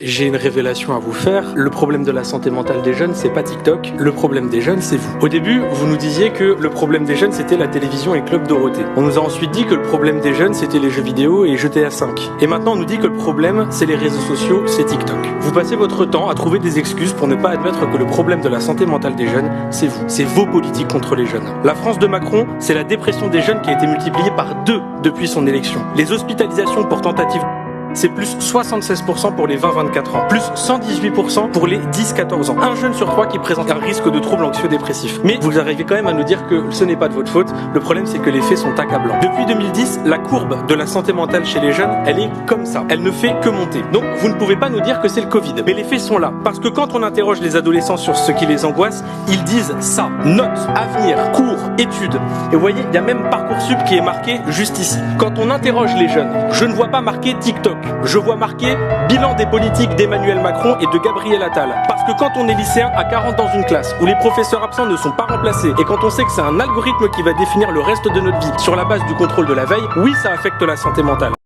J'ai une révélation à vous faire. Le problème de la santé mentale des jeunes, c'est pas TikTok. Le problème des jeunes, c'est vous. Au début, vous nous disiez que le problème des jeunes, c'était la télévision et Club Dorothée. On nous a ensuite dit que le problème des jeunes, c'était les jeux vidéo et GTA 5. Et maintenant, on nous dit que le problème, c'est les réseaux sociaux, c'est TikTok. Vous passez votre temps à trouver des excuses pour ne pas admettre que le problème de la santé mentale des jeunes, c'est vous. C'est vos politiques contre les jeunes. La France de Macron, c'est la dépression des jeunes qui a été multipliée par 2 depuis son élection. Les hospitalisations pour tentative, c'est plus 76% pour les 20-24 ans, plus 118% pour les 10-14 ans. Un jeune sur 3 qui présente un risque de troubles anxieux-dépressifs. Mais vous arrivez quand même à nous dire que ce n'est pas de votre faute. Le problème, c'est que les faits sont accablants. Depuis 2010, la courbe de la santé mentale chez les jeunes, elle est comme ça. Elle ne fait que monter. Donc, vous ne pouvez pas nous dire que c'est le Covid. Mais les faits sont là. Parce que quand on interroge les adolescents sur ce qui les angoisse, ils disent ça. Notes, avenir, cours, études. Et vous voyez, il y a même Parcoursup qui est marqué juste ici. Quand on interroge les jeunes, je ne vois pas marqué TikTok. Je vois marqué bilan des politiques d'Emmanuel Macron et de Gabriel Attal. Parce que quand on est lycéen à 40 dans une classe, où les professeurs absents ne sont pas remplacés, et quand on sait que c'est un algorithme qui va définir le reste de notre vie sur la base du contrôle de la veille, oui, ça affecte la santé mentale.